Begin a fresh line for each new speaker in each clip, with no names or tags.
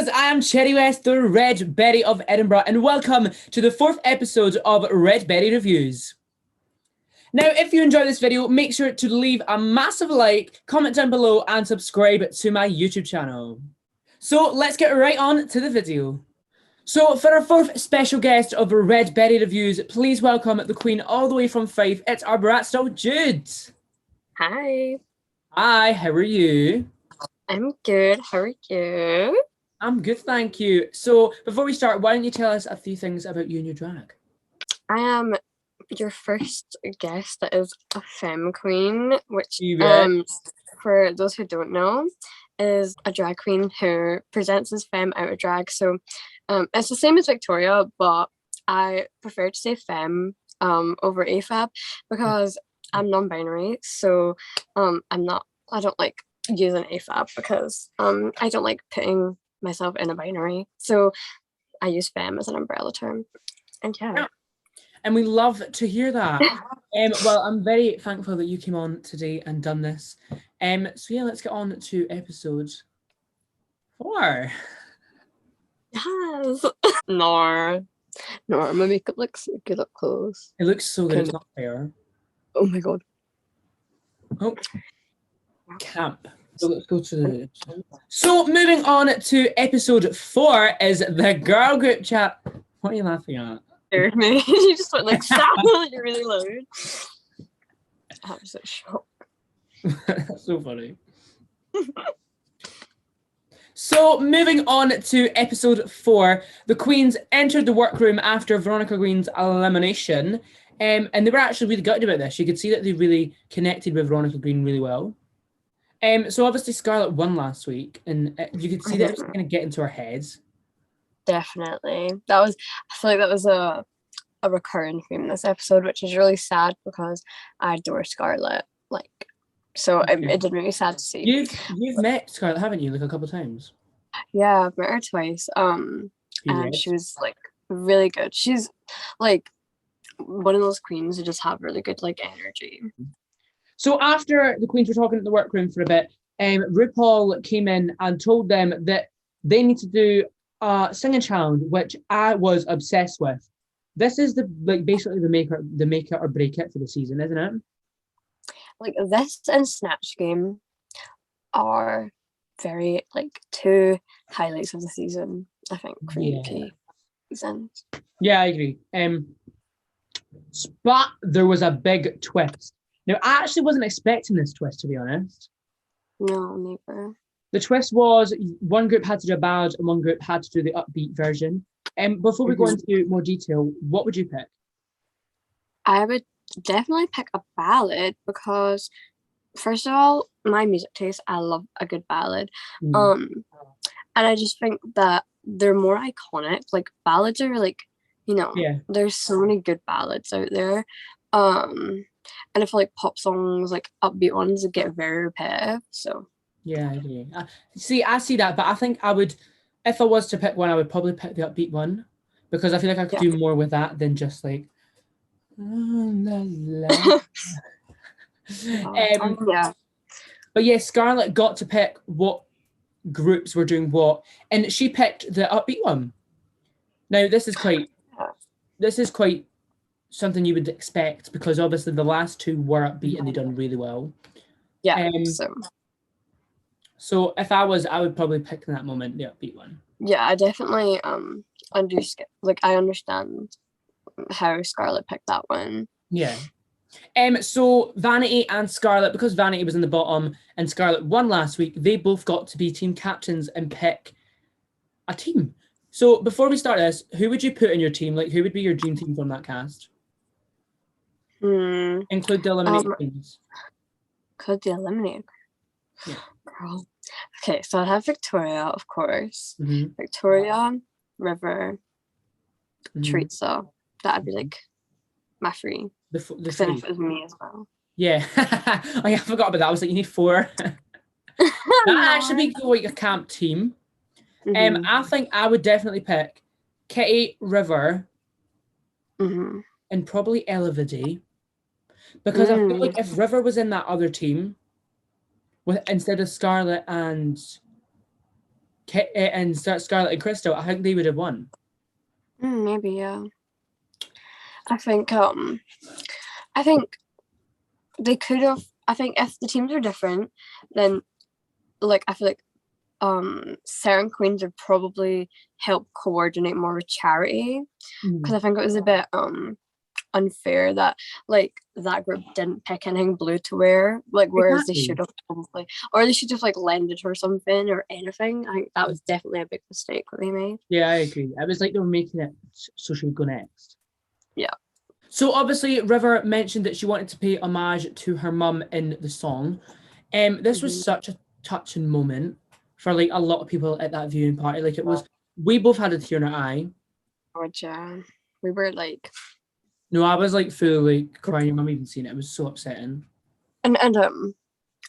Because I am Cherry West, the Red Berry of Edinburgh, and welcome to the fourth episode of Red Berry Reviews. Now, if you enjoyed this video, make sure to leave a massive like, comment down below, and subscribe to my YouTube channel. So let's get right on to the video. So for our fourth special guest of Red Berry Reviews, please welcome the Queen all the way from Fife. It's our Bratstall Jude.
Hi.
Hi, how are you?
I'm good. How are you?
I'm good, thank you. So before we start, why don't you tell us a few things about you and your drag?
I am your first guest that is a femme queen, which for those who don't know, is a drag queen who presents as femme out of drag. So it's the same as Victoria, but I prefer to say femme over AFAB because I'm non-binary. So I don't like using AFAB because I don't like putting myself in a binary. So I use femme as an umbrella term. And yeah.
And we love to hear that. Well, I'm very thankful that you came on today and done this. So yeah, let's get on to episode 4.
Yes. No, my makeup looks good up close.
It looks so good, it's not fair.
Oh my god.
Oh, camp. So let's go to the... So moving on to episode 4 is the girl group chat. What are you laughing at?
Scared me. You just went like, stop, you're really loud. I was in shock.
That's so funny. So moving on to episode 4, the queens entered the workroom after Veronica Green's elimination, and they were actually really gutted about this. You could see that they really connected with Veronica Green really well. So obviously Scarlet won last week, and you could see that it was kind of getting to her heads.
Definitely. I feel like that was a recurring theme in this episode, which is really sad because I adore Scarlet. So it did make me sad to see.
You've met Scarlet, haven't you? Like a couple of times.
Yeah, I've met her twice. And she was like really good. She's like one of those queens who just have really good like energy.
So after the queens were talking in the workroom for a bit, RuPaul came in and told them that they need to do a singing challenge, which I was obsessed with. This is basically the make it or break it for the season, isn't it? Like
this and Snatch Game are very two highlights of the season, I think, for UK seasons. Yeah,
I agree. But there was a big twist. Now, I actually wasn't expecting this twist, to be honest.
No, neither.
The twist was one group had to do a ballad and one group had to do the upbeat version. Before we go into more detail, what would you pick?
I would definitely pick a ballad because, first of all, my music taste, I love a good ballad. And I just think that they're more iconic. Like, ballads are there's so many good ballads out there. And I feel like pop songs, like upbeat ones, get very repetitive. So
yeah, I agree. I see that, but I think I would, if I was to pick one, I would probably pick the upbeat one because I feel like I could do more with that than just like. But yeah, Scarlet got to pick what groups were doing what, and she picked the upbeat one. Now this is quite something you would expect because obviously the last two were upbeat and they done really well.
Yeah.
So if I would probably pick in that moment the upbeat one.
Yeah, I definitely understand. I understand how Scarlet picked that one.
Yeah. So Vanity and Scarlet, because Vanity was in the bottom and Scarlet won last week, they both got to be team captains and pick a team. So before we start this, who would you put in your team? Like, who would be your dream team from that cast? Include the eliminated queens.
Could the eliminated?
Yeah.
Girl. Okay, so I have Victoria, of course. Victoria, River, Teresa. That'd be like my three.
The three.
Then if it was me as well.
Yeah. I forgot about that. I was like, you need 4. That actually be like a camp team. I think I would definitely pick Kitty, River, and probably Ella Vidy. Because I feel like if River was in that other team, instead of Scarlet and and Scarlet and Crystal, I think they would have won.
Maybe, yeah. I think they could have. I think if the teams are different, then like I feel like certain queens would probably help coordinate more with Charity, because I think it was a bit unfair that like that group didn't pick anything blue to wear, like whereas they should have probably, or they should have like lended her something or anything. I think that was definitely a big mistake that they made.
Yeah, I agree. It was like they were making it so she would go next.
Yeah.
So obviously River mentioned that she wanted to pay homage to her mum in the song. This was such a touching moment for like a lot of people at that viewing party. Like it was, we both had a tear in our eye.
Oh yeah, we were like.
No, I was like fully crying. Your mum even seen it. It was so upsetting.
And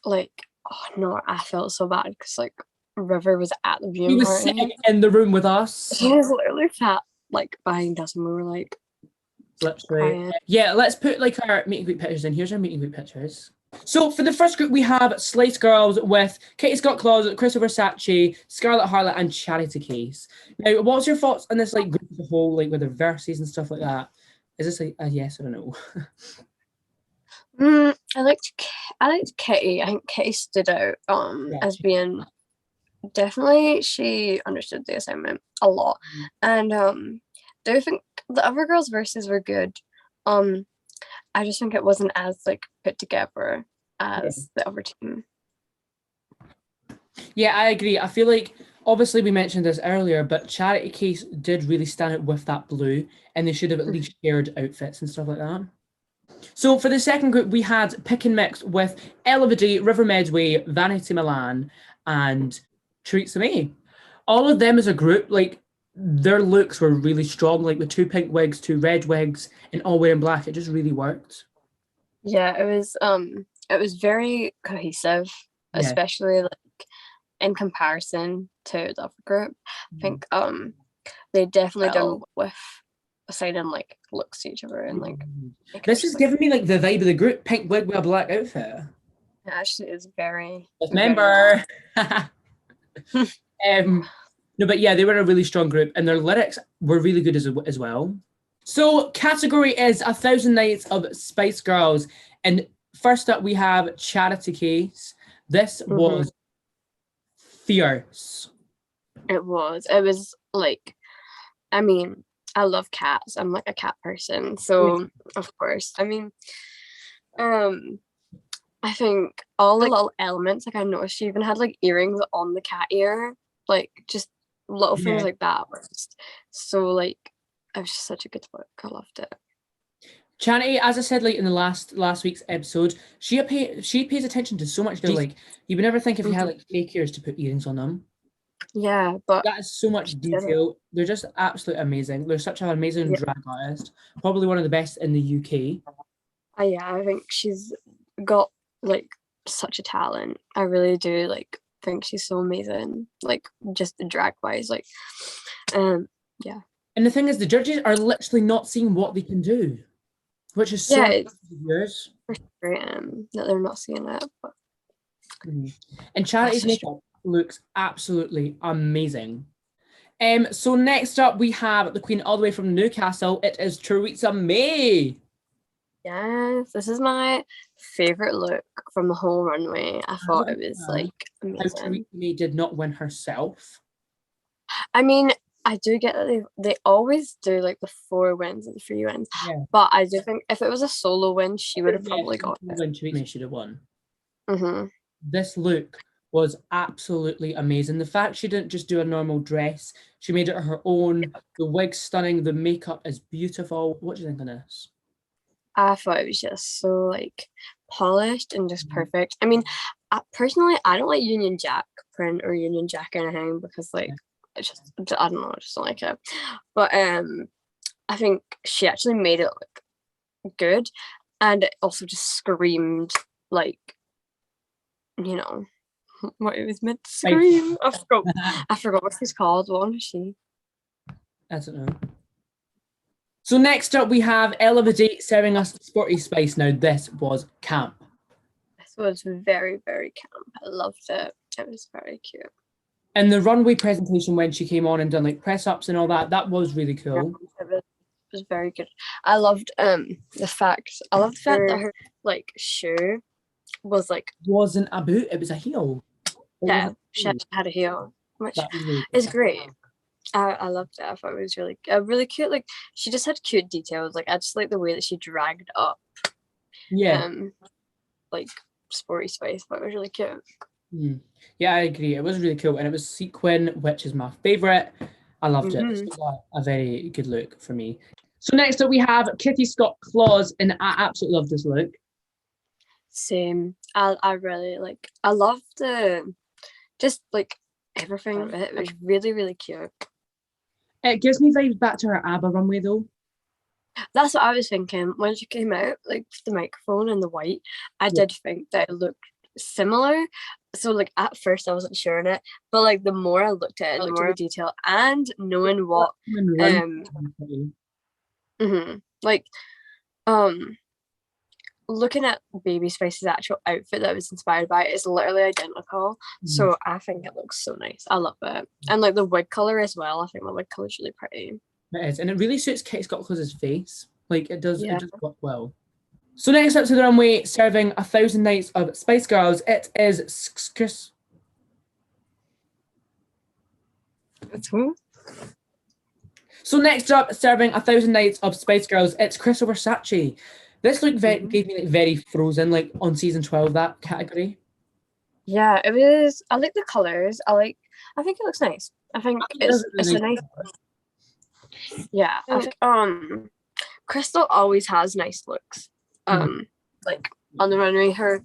like, oh no, I felt so bad because like River was at the viewing
party.
She was
sitting in the room with us.
She was literally sat like behind us, and we were like,
literally.
Crying.
Yeah, let's put like our meet and greet pictures in. Here's our meet and greet pictures. So for the first group, we have Slice Girls with Katie Scott Claus, Christopher Sachi, Scarlet Harlow, and Charity Case. Now, what's your thoughts on this like group as a whole, like with the verses and stuff like that? Is this like a yes or a no?
I liked Kitty. I think Kitty stood out as being definitely, she understood the assignment a lot. And do I think the other girls' verses were good. I just think it wasn't as like put together as the other team.
Yeah, I agree. I feel like obviously we mentioned this earlier, but Charity Case did really stand out with that blue, and they should have at least shared outfits and stuff like that. So for the second group, we had Pick and Mix with Elevady, River Medway, Vanity Milan, and Theresa May. All of them as a group, like their looks were really strong, like the 2 pink wigs, 2 red wigs, and all wearing black. It just really worked.
Yeah, it was very cohesive, especially like in comparison to the other group. I think they definitely done with assigning like looks to each other and like
this is giving me like the vibe of the group. Pink wig with a black outfit.
It actually is very
member. No, but yeah, they were a really strong group, and their lyrics were really good as well. So category is 1,000 Nights of Spice Girls, and first up we have Charity Case. This was fierce. It
was like, I mean, I love cats. I'm like a cat person, so of course. I mean, I think all the little elements, like I noticed she even had like earrings on the cat ear, like just little things like that were just so like, it was just such a good look. I loved it.
Charity, as I said like in the last week's episode, she pays attention to so much detail. Like you would never think if you had like fake ears to put earrings on them.
Yeah, but
that is so much detail. They're just absolutely amazing. They're such an amazing drag artist. Probably one of the best in the UK.
Yeah, I think she's got like such a talent. I really do like think she's so amazing. Like just drag wise, like yeah.
And the thing is, the judges are literally not seeing what they can do, which is so years.
That they're not seeing it. But
and Charity's makeup looks absolutely amazing. So next up we have the Queen all the way from Newcastle. It is Theresa May.
Yes, this is my favorite look from the whole runway. I thought it was like amazing.
Theresa May did not win herself.
I mean, I do get that they always do like the 4 wins and the 3 wins, but I do think if it was a solo win, she would have probably got it.
Theresa should have won. This look was absolutely amazing. The fact she didn't just do a normal dress, she made it her own. The wig's stunning. The makeup is beautiful. What do you think of this?
I thought it was just so like polished and just perfect. I mean, personally, I don't like Union Jack print or Union Jack anything because like it's just, I don't know, I just don't like it. But I think she actually made it look good, and it also just screamed like, you know, what it was meant to scream. I forgot what she's called. What was she?
I don't know. So next up we have Elevady serving us Sporty Spice. Now this was camp.
This was very, very camp. I loved it. It was very cute.
And the runway presentation when she came on and done like press ups and all that, that was really cool.
It was very good. I loved the fact that her like shoe was like
Wasn't a boot, it was a heel.
Yeah, she had a heel, which
really
is great. I loved it. I thought it was really cute. Like she just had cute details. Like I just like the way that she dragged up.
Yeah.
Like sporty spice. I thought it was really cute.
Yeah, I agree. It was really cool, and it was sequin, which is my favorite. I loved it. It was a very good look for me. So next up we have Kitty Scott Claus, and I absolutely love this look.
Same. I really like. I love the just like everything. It was really, really cute.
It gives me vibes back to her ABBA runway though.
That's what I was thinking when she came out, like the microphone and the white. I did think that it looked similar. So like at first I wasn't sure in it, but like the more I looked at it, the more detail and knowing what like looking at Baby Spice's actual outfit that was inspired by it is literally identical. So I think it looks so nice. I love it. And like the wig color as well. I think the wig color is really pretty.
It is, and it really suits Kitty Scott Claus's face. Like it does work well. So next up to the runway, serving 1,000 nights of Spice Girls, it is Chris.
It's who?
So next up, serving 1,000 nights of Spice Girls, it's Crystal Sachi. This look gave me like very Frozen, like on season 12, that category.
Yeah, it was. I like the colors. I think it looks nice. I think it's a nice. Yeah. Crystal always has nice looks. Like on the runway, her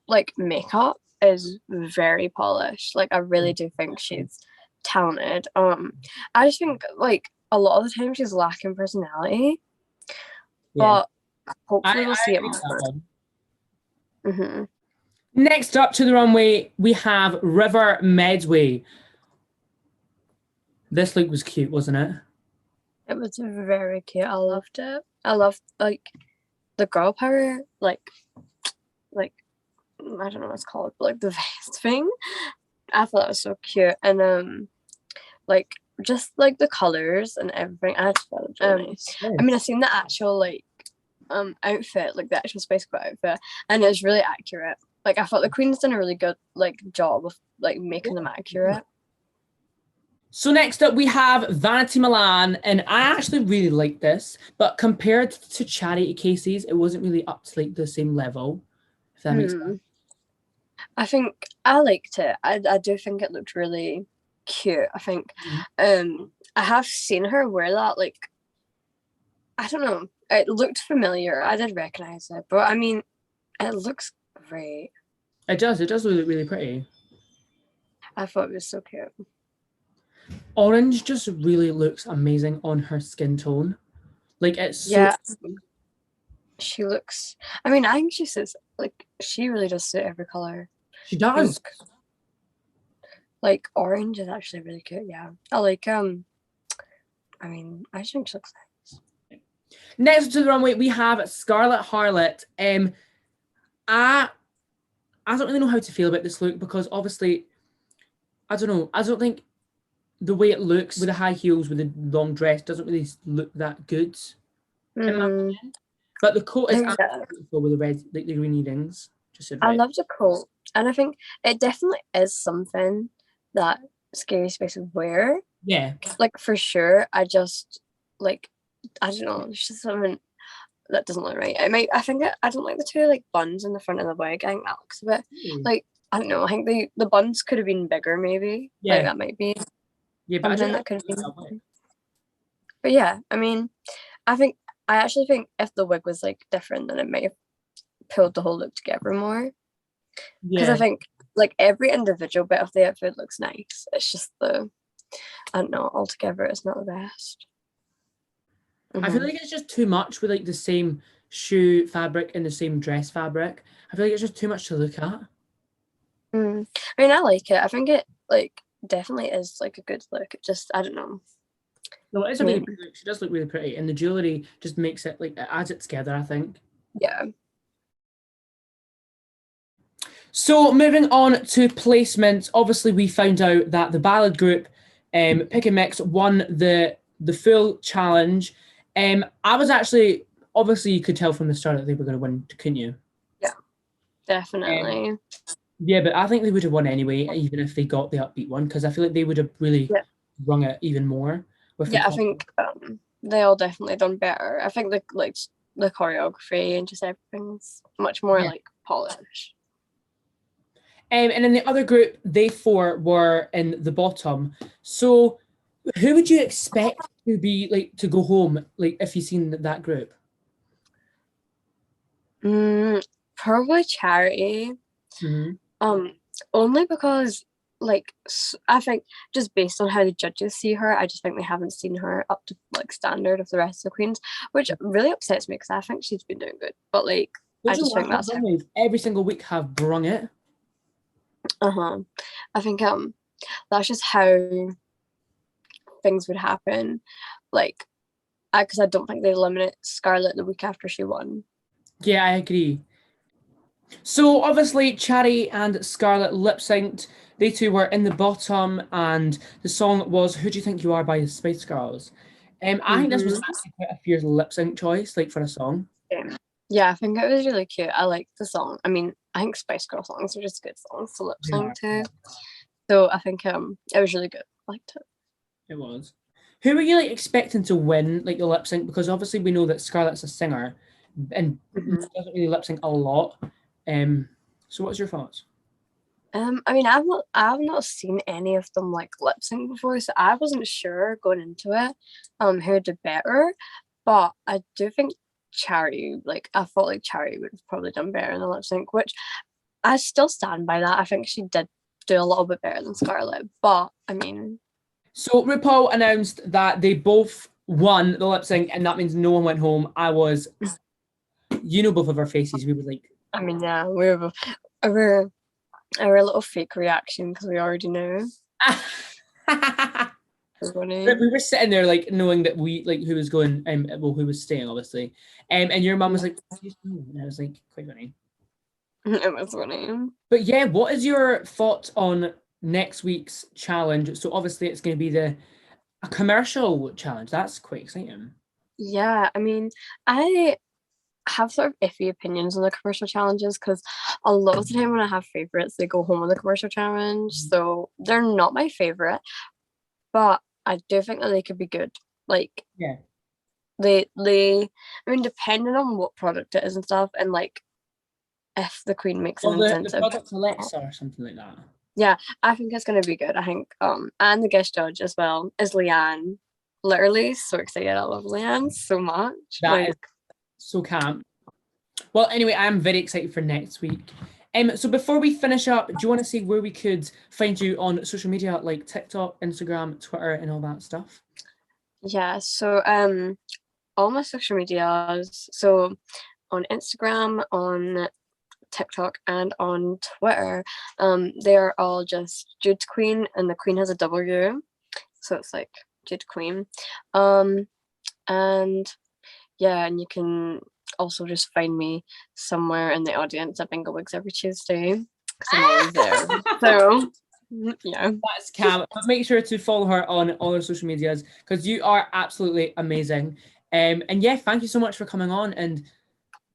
like makeup is very polished. Like I really do think she's talented. I just think like a lot of the time she's lacking personality. But hopefully we'll see it more.
Next up to the runway, we have River Medway. This look was cute, wasn't it?
It was very cute. I loved it. I loved like the girl power, like I don't know what it's called, but like the vest thing. I thought it was so cute, and like just like the colors and everything. I just thought it was really nice. I mean, I've seen the actual like outfit, like the actual Space Girl outfit, and it was really accurate. Like I thought the Queen's done a really good like job of like making them accurate.
So next up we have Vanity Milan, and I actually really like this, but compared to Charity Casey's, it wasn't really up to like the same level, if that makes sense.
I think I liked it. I do think it looked really cute. I think I have seen her wear that, like I don't know, it looked familiar. I did recognize it, but I mean it looks great.
It does look really pretty.
I thought it was so cute.
Orange just really looks amazing on her skin tone. Like it's so
she looks, I mean, I think she says like she really does suit every color.
She does.
Like orange is actually really cute. Yeah, I like I mean, I just think she looks nice.
Next to the runway we have Scarlet Harlow. I don't really know how to feel about this look, because obviously I don't know, I don't think the way it looks with the high heels with the long dress doesn't really look that good. But the coat is absolutely beautiful with the red, like the green earrings.
I love the coat, and I think it definitely is something that Scary Spice would wear.
Yeah,
like for sure. I just like, I don't know, it's just something that doesn't look right. I don't like the two like buns in the front of the wig. I think that looks a bit like, I don't know, I think the buns could have been bigger maybe. Like that might be
but
something that could have been. But yeah, I mean, I actually think if the wig was like different, then it might have pulled the whole look together more. Because I think like every individual bit of the outfit looks nice. It's just I don't know, altogether it's not the best.
I feel like it's just too much with like the same shoe fabric and the same dress fabric. I feel like it's just too much to look at.
I mean, I like it. I think it like definitely is like a good look. It just, I don't know.
No, it is a really pretty look. She does look really pretty, and the jewellery just makes it like, it adds it together, I think.
Yeah.
So moving on to placements, obviously we found out that the ballad group, Pick and Mix, won the full challenge. I was actually, obviously you could tell from the start that they were going to win, couldn't you?
Yeah, definitely.
Yeah, but I think they would have won anyway, even if they got the upbeat one, because I feel like they would have really rung it even more.
I think they all definitely done better. I think the choreography and just everything's much more like polished.
And in the other group, they 4 were in the bottom. So who would you expect to be like to go home, like if you've seen that group?
Probably Charity. Only because like I think just based on how the judges see her, I just think they haven't seen her up to like standard of the rest of the queens, which really upsets me because I think she's been doing good. But like I just think that's
every single week have brung it.
I think that's just how things would happen. Like because I don't think they eliminate Scarlet the week after she won.
Yeah, I agree. So obviously Charity and Scarlet lip synced. They 2 were in the bottom, and the song was "Who Do You Think You Are" by the Spice Girls. I think this was actually quite a fierce lip sync choice, like for a song.
Yeah, I think it was really cute. I liked the song. I mean, I think Spice Girl songs are just good songs to lip sync to. So I think it was really good. I liked it.
It was. Who were you like expecting to win like the lip sync? Because obviously we know that Scarlett's a singer and doesn't really lip sync a lot. So what's your thoughts?
I mean, I've not seen any of them like lip sync before, so I wasn't sure going into it who did better. But I do think Charity, like I thought like Charity would have probably done better in the lip sync, which I still stand by that. I think she did do a little bit better than Scarlet, but I mean.
So RuPaul announced that they both won the lip sync, and that means no one went home. I was, both of our faces. We were like,
I mean, yeah, we were a little fake reaction because we already knew.
We were sitting there like knowing that we like who was going, who was staying, obviously. And your mum was like, and I was like, quite funny.
It was funny.
But yeah, what is your thoughts on next week's challenge? So obviously it's going to be a commercial challenge. That's quite exciting.
Yeah, I mean, I have sort of iffy opinions on the commercial challenges because a lot of the time when I have favorites, they go home on the commercial challenge. So they're not my favorite, but I do think that they could be good. Like, I mean, depending on what product it is and stuff, and like if the queen makes an incentive.
The product Alexa or something like that.
Yeah, I think it's gonna be good. I think and the guest judge as well is Leanne. Literally so excited. I love Leanne so much.
That is so camp. Well, anyway, I'm very excited for next week. So before we finish up, do you want to see where we could find you on social media like TikTok, Instagram, Twitter, and all that stuff?
Yeah, so all my social medias, so on Instagram, on TikTok, and on Twitter, they are all just Jude Queen, and the Queen has a W, so it's like Jude Queen. And yeah, and you can also just find me somewhere in the audience at Bingo Wigs every Tuesday because I'm always there. So yeah,
that's Cam. But make sure to follow her on all her social medias because you are absolutely amazing. And yeah, thank you so much for coming on and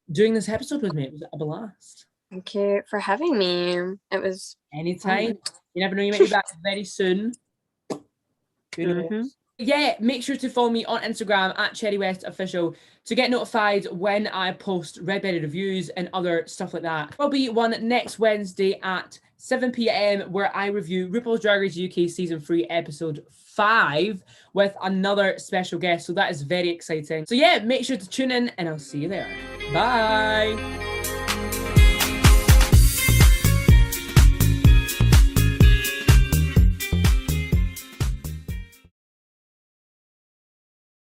doing this episode with me. It was a blast.
Thank you for having me. It was
anytime. Fun. You never know, you might be back very soon. Who knows? Yeah, make sure to follow me on Instagram at Cherry West Official to get notified when I post Red Berry reviews and other stuff like that. There'll be one next Wednesday at 7 p.m. where I review RuPaul's Drag Race UK Season 3 Episode 5 with another special guest. So that is very exciting. So yeah, make sure to tune in and I'll see you there. Bye!